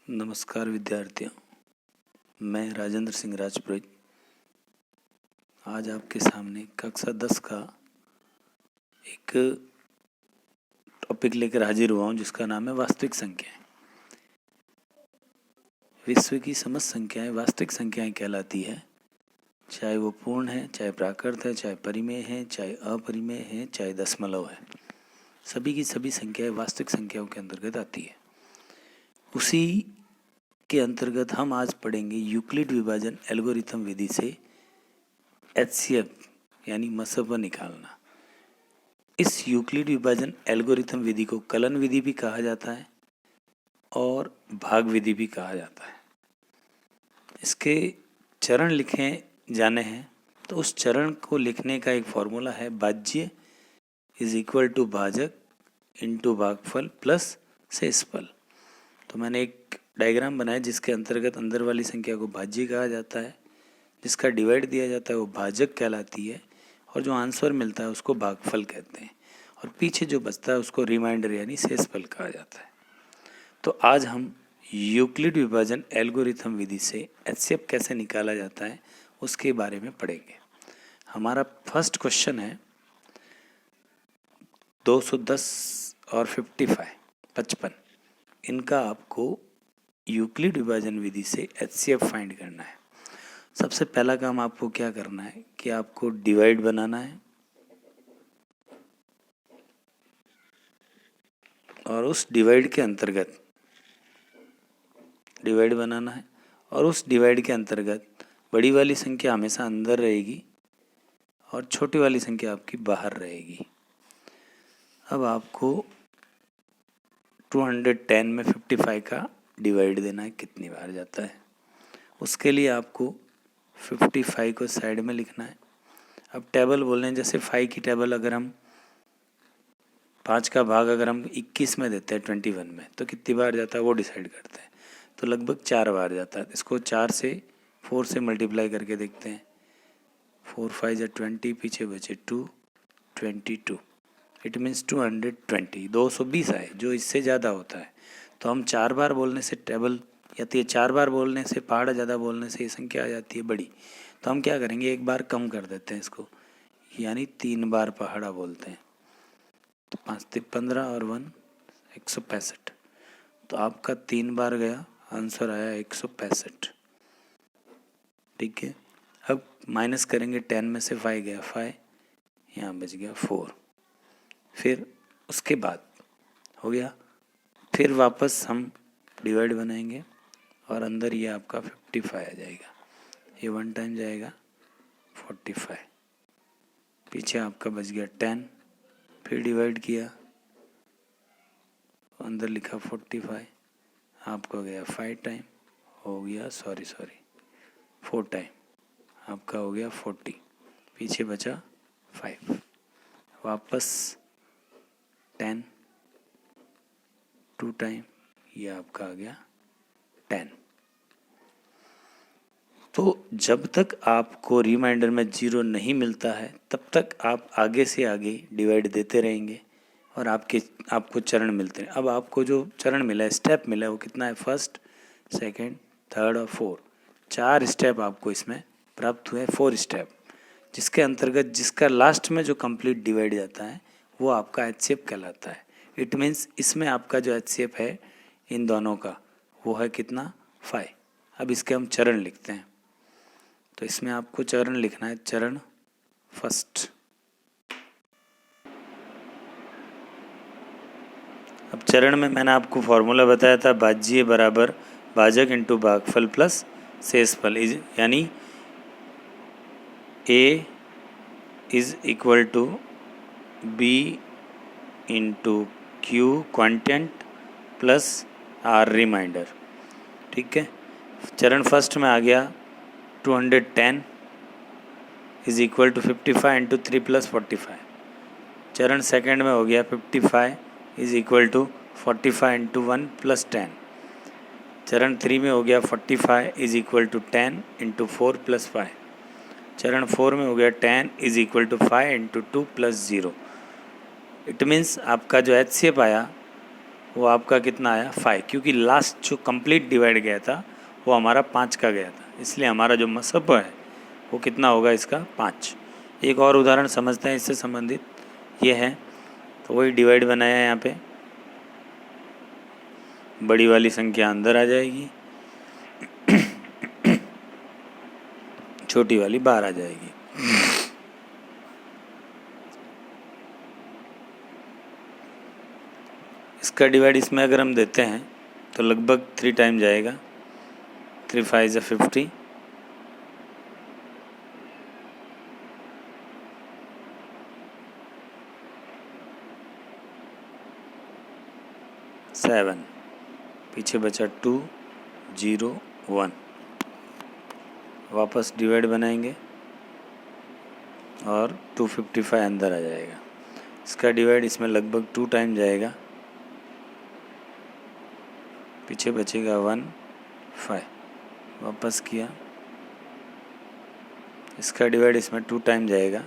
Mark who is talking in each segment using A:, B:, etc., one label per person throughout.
A: नमस्कार विद्यार्थियों, मैं राजेंद्र सिंह राजपुरोहित आज आपके सामने कक्षा 10 का एक टॉपिक लेकर हाजिर हुआ हूँ जिसका नाम है वास्तविक संख्याएं। विश्व की समस्त संख्याएं वास्तविक संख्याएं कहलाती है, चाहे वो पूर्ण है, चाहे प्राकृत है, चाहे परिमेय है, चाहे अपरिमेय है, चाहे दशमलव है। सभी की सभी संख्याएं वास्तविक संख्याओं के अंतर्गत आती है। उसी के अंतर्गत हम आज पढ़ेंगे यूक्लिड विभाजन एल्गोरिथम विधि से HCF यानी मसफा निकालना। इस यूक्लिड विभाजन एल्गोरिथम विधि को कलन विधि भी कहा जाता है और भाग विधि भी कहा जाता है। इसके चरण लिखे जाने हैं तो उस चरण को लिखने का एक फॉर्मूला है भाज्य इज इक्वल टू भाजक इंटू भागफल प्लस शेषफल। तो मैंने एक डायग्राम बनाया जिसके अंतर्गत अंदर वाली संख्या को भाज्य कहा जाता है, जिसका डिवाइड दिया जाता है वो भाजक कहलाती है और जो आंसर मिलता है उसको भागफल कहते हैं और पीछे जो बचता है उसको रिमाइंडर यानी शेषफल कहा जाता है। तो आज हम यूक्लिड विभाजन एल्गोरिथम विधि से HCF कैसे निकाला जाता है उसके बारे में पढ़ेंगे। हमारा फर्स्ट क्वेश्चन है 210 और 55 इनका आपको यूक्लिड विभाजन विधि से HCF फाइंड करना है। सबसे पहला काम आपको क्या करना है कि आपको डिवाइड बनाना है और उस डिवाइड के अंतर्गत डिवाइड बनाना है और उस डिवाइड के अंतर्गत बड़ी वाली संख्या हमेशा अंदर रहेगी और छोटी वाली संख्या आपकी बाहर रहेगी। अब आपको 210 में 55 का डिवाइड देना है, कितनी बार जाता है उसके लिए आपको 55 को साइड में लिखना है। अब टेबल बोल रहे हैं, जैसे 5 की टेबल अगर हम 5 का भाग अगर हम 21 में देते हैं 21 में तो कितनी बार जाता है वो डिसाइड करते हैं, तो लगभग 4 बार जाता है। इसको 4 से मल्टीप्लाई करके देखते हैं। 4 5 या 20, पीछे बचे 2 22, इट मीन्स 220 220 आए, जो इससे ज़्यादा होता है। तो हम 4 बार बोलने से टेबल या 4 बार बोलने से पहाड़ ज़्यादा बोलने से ये संख्या आ जाती है बड़ी। तो हम क्या करेंगे, एक बार कम कर देते हैं इसको, यानी 3 बार पहाड़ा बोलते हैं। तो 5 3 15 और 1 165। तो आपका 3 बार गया, आंसर आया 165। ठीक है। अब माइनस करेंगे, 10 में से 5 गया 5, यहाँ बच गया 4। फिर उसके बाद हो गया, फिर वापस हम डिवाइड बनाएंगे और अंदर ये आपका 55 आ जाएगा, ये 1 टाइम जाएगा 45, पीछे आपका बच गया 10, फिर डिवाइड किया अंदर लिखा 45, आपका गया 5 टाइम हो गया 4 टाइम आपका हो गया 40, पीछे बचा 5, वापस 10 2 टाइम, ये आपका आ गया 10। तो जब तक आपको रिमाइंडर में 0 नहीं मिलता है तब तक आप आगे से आगे डिवाइड देते रहेंगे और आपको चरण मिलते हैं। अब आपको जो चरण मिला है, स्टेप मिला है, वो कितना है, फर्स्ट सेकंड थर्ड और 4, 4 स्टेप आपको इसमें प्राप्त हुए, 4 स्टेप, जिसके अंतर्गत जिसका लास्ट में जो कंप्लीट डिवाइड जाता है वो आपका HCF कहलाता है। इट मीन्स इसमें आपका जो HCF है इन दोनों का वो है कितना, 5। अब इसके हम चरण लिखते हैं, तो इसमें आपको चरण लिखना है, चरण फर्स्ट। अब चरण में मैंने आपको फॉर्मूला बताया था, भाज्य बराबर भाजक इंटू भागफल प्लस शेषफल, यानी A is equal to B into Q quotient plus R remainder. ठीक है। चरण फर्स्ट में आ गया 210 is equal to 55 into 3 plus 45। चरण सेकंड में हो गया 55 is equal to 45 into 1 plus 10। चरण 3 में हो गया 45 is equal to 10 into 4 plus 5। चरण 4 में हो गया 10 is equal to 5 into 2 plus 0। It means आपका जो HCF आया वो आपका कितना आया 5, क्योंकि लास्ट जो कंप्लीट डिवाइड गया था वो हमारा 5 का गया था, इसलिए हमारा जो मसब है वो कितना होगा इसका 5। एक और उदाहरण समझते हैं इससे संबंधित, ये है तो वही डिवाइड बनाया है यहाँ पे, बड़ी वाली संख्या अंदर आ जाएगी, छोटी वाली बाहर आ जाएगी। इसका डिवाइड इसमें अगर हम देते हैं तो लगभग 3 टाइम जाएगा, 3 5 ज़ा 50, सेवन, पीछे बचा 2 0 1, वापस डिवाइड बनाएंगे और 255 अंदर आ जाएगा। इसका डिवाइड इसमें लगभग 2 टाइम जाएगा, पीछे बचेगा 1 5, वापस किया, इसका डिवाइड इसमें 2 टाइम जाएगा,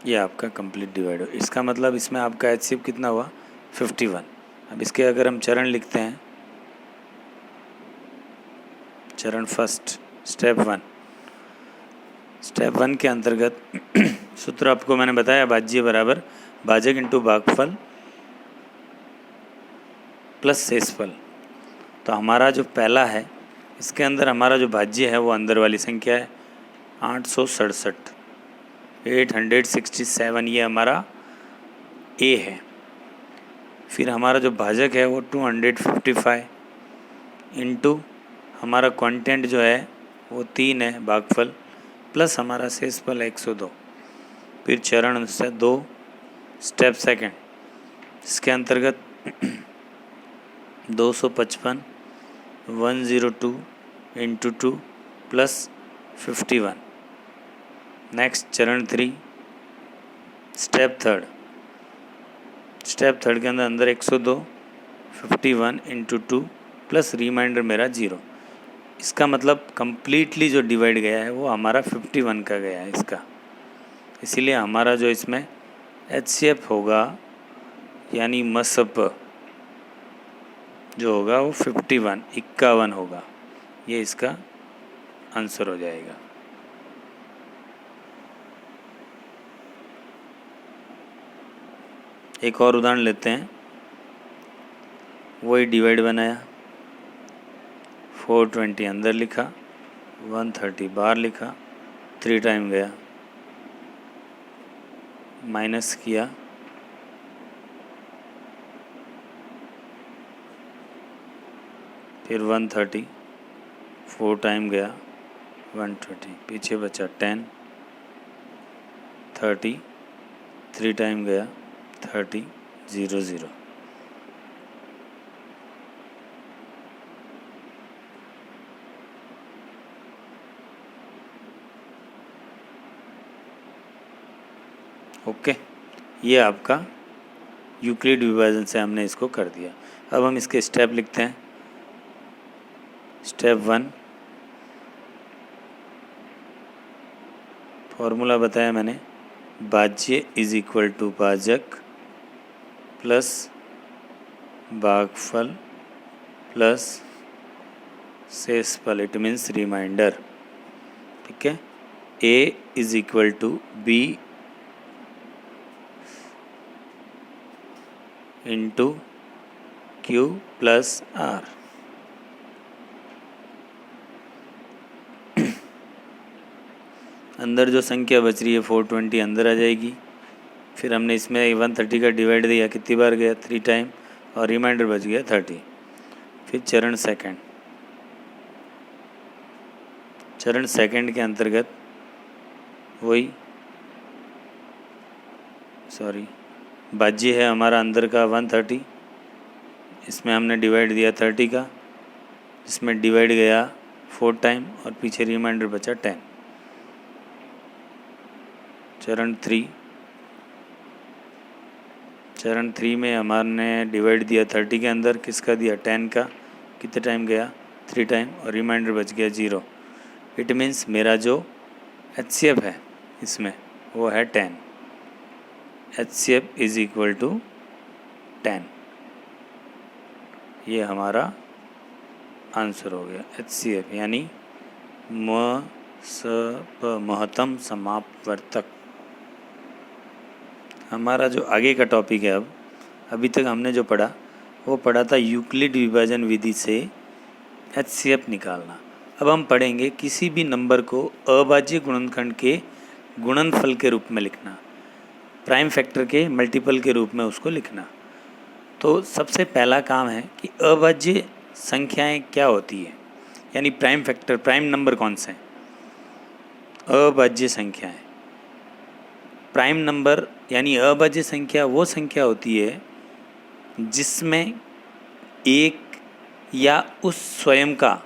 A: ये आपका कंप्लीट डिवाइड हो। इसका मतलब इसमें आपका एचसीएफ कितना हुआ 51। अब इसके अगर हम चरण लिखते हैं, चरण फर्स्ट स्टेप 1, स्टेप 1 के अंतर्गत सूत्र आपको मैंने बताया, भाज्य बराबर भाजक इंटू भागफल प्लस शेषफल। तो हमारा जो पहला है इसके अंदर हमारा जो भाज्य है वो अंदर वाली संख्या है 867, 867, ये हमारा ए है। फिर हमारा जो भाजक है वो 255 इंटू हमारा कंटेंट जो है वो 3 है भागफल, प्लस हमारा शेषफल 102। फिर चरण से 2 स्टेप सेकंड, इसके अंतर्गत 255 102 इंटू 2 प्लस 51। नेक्स्ट चरण 3 स्टेप थर्ड, स्टेप थर्ड के अंदर 102 51 इंटू 2 प्लस रिमाइंडर मेरा 0। इसका मतलब कंप्लीटली जो डिवाइड गया है वो हमारा 51 का गया है इसका, इसीलिए हमारा जो इसमें एचसीएफ होगा यानी मसप जो होगा वो 51 होगा, ये इसका आंसर हो जाएगा। एक और उदाहरण लेते हैं, वही डिवाइड बनाया, 420 अंदर लिखा, 130 बाहर लिखा, 3 टाइम गया, माइनस किया, फिर 130 4 टाइम गया, 120, पीछे बचा 10, 30 3 टाइम गया, 30 0 0। ओके, ये आपका यूक्लिड विभाजन से हमने इसको कर दिया। अब हम इसके स्टेप लिखते हैं। स्टेप 1, फॉर्मूला बताया मैंने, भाज्य इज इक्वल टू भाजक प्लस भागफल प्लस शेषफल, इट मीन्स रिमाइंडर। ठीक है, A is equal to B into Q plus R. अंदर जो संख्या बच रही है 420 अंदर आ जाएगी। फिर हमने इसमें 130 का डिवाइड दिया, कितनी बार गया 3 टाइम, और रिमाइंडर बच गया 30। फिर चरण सेकंड के अंतर्गत वही भाज्य है हमारा अंदर का 130, इसमें हमने डिवाइड दिया 30 का, इसमें डिवाइड गया 4 टाइम और पीछे रिमाइंडर बचा 10। चरण 3 में हमारे डिवाइड दिया 30 के अंदर, किसका दिया 10 का, कितने टाइम गया 3 टाइम और रिमाइंडर बच गया 0। इट मीन्स मेरा जो एचसीएफ है इसमें वो है 10। HCF is equal to 10। ये हमारा आंसर हो गया HCF यानी महत्तम समापवर्तक। हमारा जो आगे का टॉपिक है, अब अभी तक हमने जो पढ़ा वो पढ़ा था यूक्लिड विभाजन विधि से HCF निकालना। अब हम पढ़ेंगे किसी भी नंबर को अभाज्य गुणनखंड के गुणनफल के रूप में लिखना, प्राइम फैक्टर के मल्टीपल के रूप में उसको लिखना। तो सबसे पहला काम है कि अभाज्य संख्याएं क्या होती है, यानी प्राइम फैक्टर, प्राइम नंबर कौन से हैं? अभाज्य संख्याएं। प्राइम नंबर यानी अभाज्य संख्या वो संख्या होती है जिसमें एक या उस स्वयं का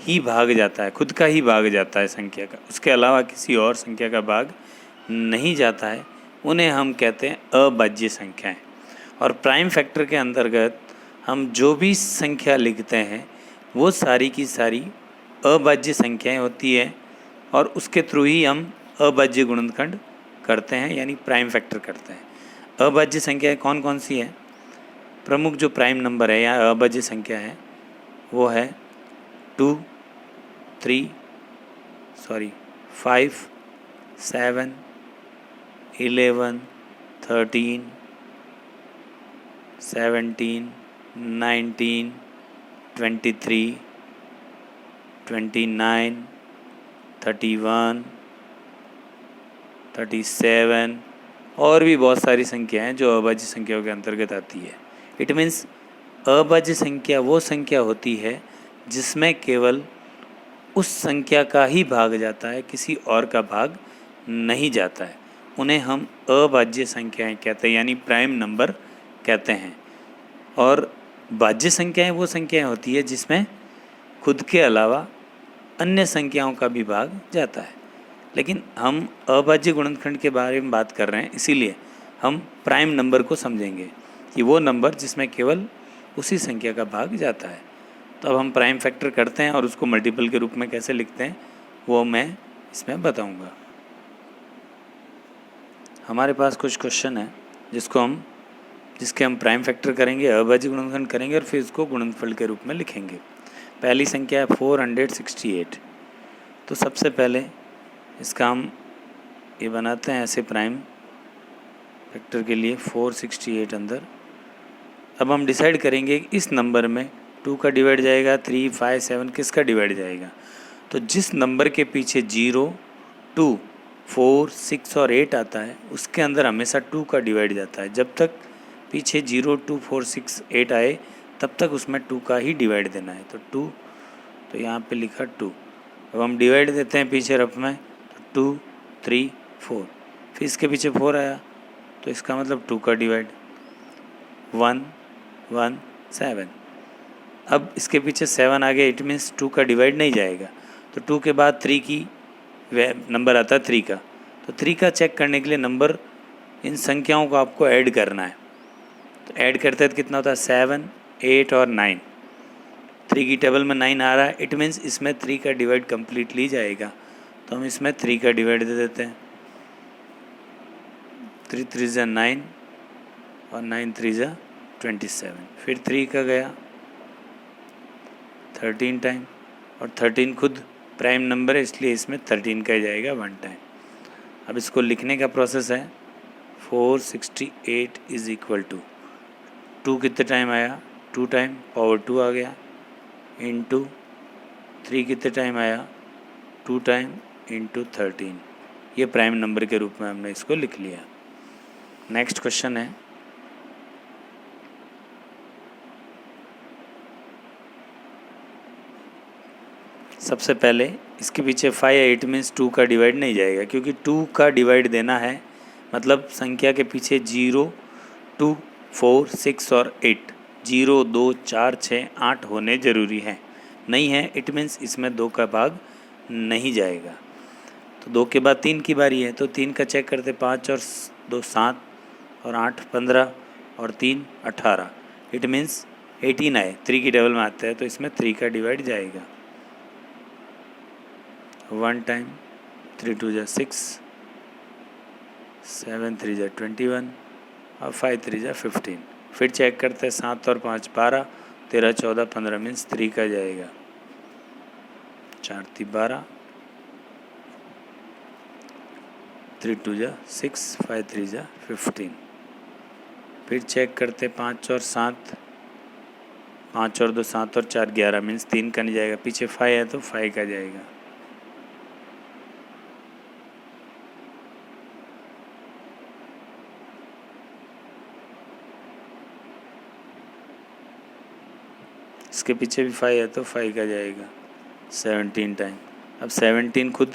A: ही भाग जाता है, खुद का ही भाग जाता है संख्या का, उसके अलावा किसी और संख्या का भाग नहीं जाता है, उन्हें हम कहते हैं अभाज्य संख्याएं। और प्राइम फैक्टर के अंतर्गत हम जो भी संख्या लिखते हैं वो सारी की सारी अभाज्य संख्याएं होती है, और उसके थ्रू ही हम अभाज्य गुणनखंड करते हैं, यानी प्राइम फैक्टर करते हैं। अभाज्य संख्याएं कौन कौन सी है? प्रमुख जो प्राइम नंबर है या अभाज्य संख्या है वो है 5, 7, 11, 13, 17, 19, 23, 29, 31, 37 और भी बहुत सारी संख्याएं हैं जो अभाज्य संख्याओं के अंतर्गत आती है। इट मीन्स अभाज्य संख्या वो संख्या होती है जिसमें केवल उस संख्या का ही भाग जाता है, किसी और का भाग नहीं जाता है, उन्हें हम अभाज्य संख्याएं कहते हैं, यानी प्राइम नंबर कहते हैं। और भाज्य संख्याएं वो संख्याएं होती है जिसमें खुद के अलावा अन्य संख्याओं का भी भाग जाता है। लेकिन हम अभाज्य गुणनखंड के बारे में बात कर रहे हैं, इसीलिए हम प्राइम नंबर को समझेंगे कि वो नंबर जिसमें केवल उसी संख्या का भाग जाता है। तो अब हम प्राइम फैक्टर करते हैं और उसको मल्टीपल के रूप में कैसे लिखते हैं वो मैं इसमें बताऊंगा। हमारे पास कुछ क्वेश्चन है जिसके हम प्राइम फैक्टर करेंगे, अभाज्य गुणनखंड करेंगे और फिर इसको गुणनफल के रूप में लिखेंगे। पहली संख्या है 468। तो सबसे पहले इसका हम ये बनाते हैं ऐसे प्राइम फैक्टर के लिए 468 अंदर। अब हम डिसाइड करेंगे कि इस नंबर में 2 का डिवाइड जाएगा, 3, 5, 7 किसका डिवाइड जाएगा। तो जिस नंबर के पीछे 0, 2, 4, 6 और 8 आता है उसके अंदर हमेशा 2 का डिवाइड जाता है। जब तक पीछे 0, 2, 4, 6, 8 आए तब तक उसमें 2 का ही डिवाइड देना है। तो 2, तो यहाँ पे लिखा 2। अब हम डिवाइड देते हैं पीछे रफ में, तो 2, 3, 4, फिर इसके पीछे 4 आया तो इसका मतलब 2 का डिवाइड, 1, 1, 7। अब इसके पीछे 7 आ गया, इट मीन्स 2 का डिवाइड नहीं जाएगा। तो 2 के बाद 3 की नंबर आता है 3 का। तो 3 का चेक करने के लिए नंबर, इन संख्याओं को आपको ऐड करना है। तो ऐड करते हैं तो कितना होता है 7, 8 और 9। 3 की टेबल में 9 आ रहा है, इट मीन्स इसमें 3 का डिवाइड कम्प्लीटली जाएगा। तो हम इसमें 3 का डिवाइड दे देते हैं। 3 3 जा 9 और 9 3 जा 27। फिर 3 का गया 13 टाइम, और 13 खुद प्राइम नंबर है इसलिए इसमें 13 का जाएगा 1 टाइम। अब इसको लिखने का प्रोसेस है 468 इज इक्वल टू 2 कितने टाइम आया, 2 टाइम, पावर 2 आ गया, इंटू 3 कितने टाइम आया, 2 टाइम, इंटू 13। ये प्राइम नंबर के रूप में हमने इसको लिख लिया। नेक्स्ट क्वेश्चन है सबसे पहले इसके पीछे 5 या 8 मीन्स 2 का डिवाइड नहीं जाएगा, क्योंकि 2 का डिवाइड देना है मतलब संख्या के पीछे 0, 2, 4, 6 और 8, 0, 2, 4, 6, 8 होने ज़रूरी है। नहीं है इट मीन्स इसमें 2 का भाग नहीं जाएगा। तो 2 के बाद 3 की बारी है, तो 3 का चेक करते, 5 और 2 7 और 8 15 और 3 18, इट मीन्स 18 आए, 3 की टेबल में आता है तो इसमें 3 का डिवाइड जाएगा। 1 टाइम, 3 2 जा 6, 7 3 जा 21 और 5 3 जा 15। फिर चेक करते हैं 7 और 5 12, 13 14 15 मीन्स 3 का जाएगा, 4 3 12, 3 2 जा 6, 5 3 जा 15। फिर चेक करते 5 और 7, 5 और 2 7 और 4 11 मीन्स 3 का नहीं जाएगा, पीछे 5 है तो 5 का जाएगा। इसके पीछे भी 5 है तो 5 का जाएगा 17 टाइम। अब 17 खुद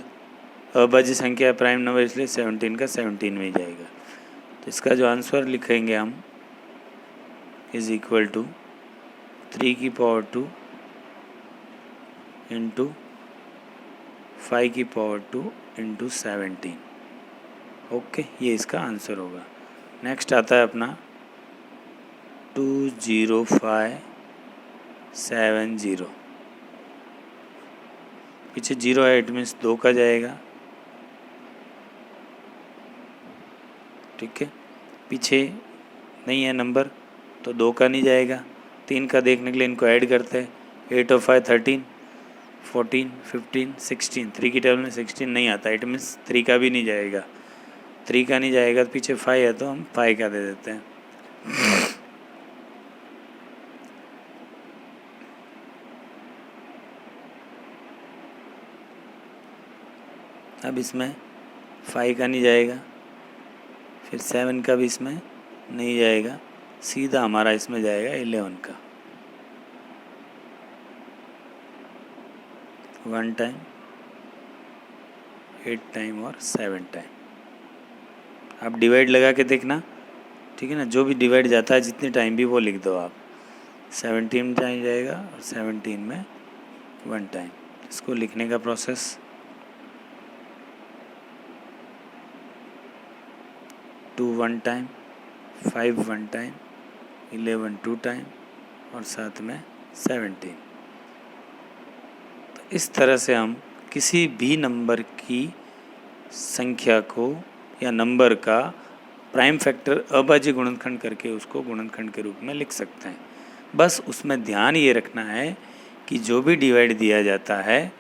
A: अभाज्य संख्या है, प्राइम नंबर, इसलिए 17 का 17 में ही जाएगा। तो इसका जो आंसर लिखेंगे हम इज इक्वल टू 3 की पावर 2 इंटू 5 की पावर 2 इंटू 17। ओके, ये इसका आंसर होगा। नेक्स्ट आता है अपना 20570। पीछे 0 है, इट मीन्स 2 का जाएगा। ठीक है, पीछे नहीं है नंबर तो 2 का नहीं जाएगा। 3 का देखने के लिए इनको ऐड करते हैं, 8 और 5 13, 14 15 16, 3 की टेबल में 16 नहीं आता, इट मीन्स 3 का भी नहीं जाएगा। 3 का नहीं जाएगा तो पीछे 5 है तो हम 5 का दे देते हैं। अब इसमें 5 का नहीं जाएगा, फिर 7 का भी इसमें नहीं जाएगा, सीधा हमारा इसमें जाएगा 11 का। 1 टाइम, 8 टाइम और 7 टाइम। आप डिवाइड लगा के देखना, ठीक है ना, जो भी डिवाइड जाता है जितने टाइम भी वो लिख दो आप। 17 टाइम जाएगा और 17 में 1 टाइम। इसको लिखने का प्रोसेस 2 1 टाइम, 5 1 टाइम, 11 2 टाइम और साथ में 17। तो इस तरह से हम किसी भी नंबर की संख्या को या नंबर का प्राइम फैक्टर अभाज्य गुणनखंड करके उसको गुणनखंड के रूप में लिख सकते हैं। बस उसमें ध्यान ये रखना है कि जो भी डिवाइड दिया जाता है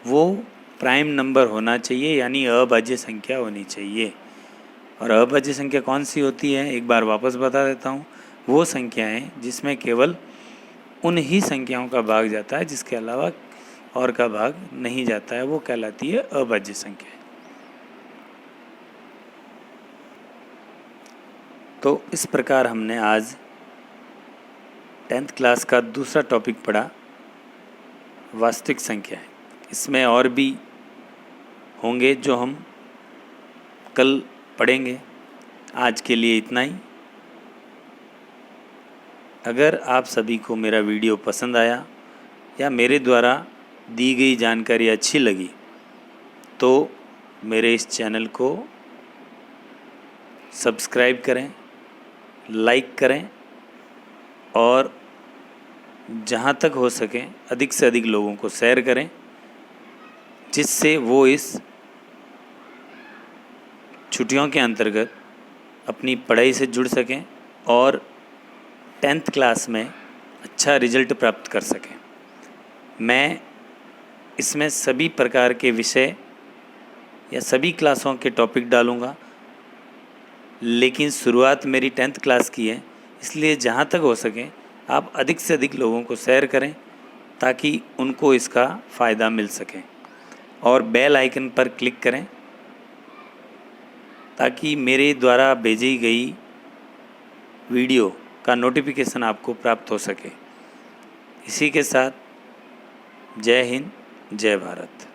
A: वो प्राइम नंबर होना चाहिए, यानी अभाज्य संख्या होनी चाहिए। और अभाज्य संख्या कौन सी होती है, एक बार वापस बता देता हूँ। वो संख्याएं जिसमें केवल उन ही संख्याओं का भाग जाता है जिसके अलावा और का भाग नहीं जाता है, वो कहलाती है अभाज्य संख्या। तो इस प्रकार हमने आज 10th क्लास का दूसरा टॉपिक पढ़ा, वास्तविक संख्याएं। इसमें और भी होंगे जो हम कल पढ़ेंगे। आज के लिए इतना ही। अगर आप सभी को मेरा वीडियो पसंद आया या मेरे द्वारा दी गई जानकारी अच्छी लगी तो मेरे इस चैनल को सब्सक्राइब करें, लाइक करें और जहाँ तक हो सके अधिक से अधिक लोगों को शेयर करें, जिससे वो इस छुट्टियों के अंतर्गत अपनी पढ़ाई से जुड़ सकें और 10th क्लास में अच्छा रिजल्ट प्राप्त कर सकें। मैं इसमें सभी प्रकार के विषय या सभी क्लासों के टॉपिक डालूँगा, लेकिन शुरुआत मेरी 10th क्लास की है, इसलिए जहाँ तक हो सके आप अधिक से अधिक लोगों को शेयर करें ताकि उनको इसका फ़ायदा मिल सके। और बेल आइकन पर क्लिक करें ताकि मेरे द्वारा भेजी गई वीडियो का नोटिफिकेशन आपको प्राप्त हो सके। इसी के साथ जय हिंद, जय भारत।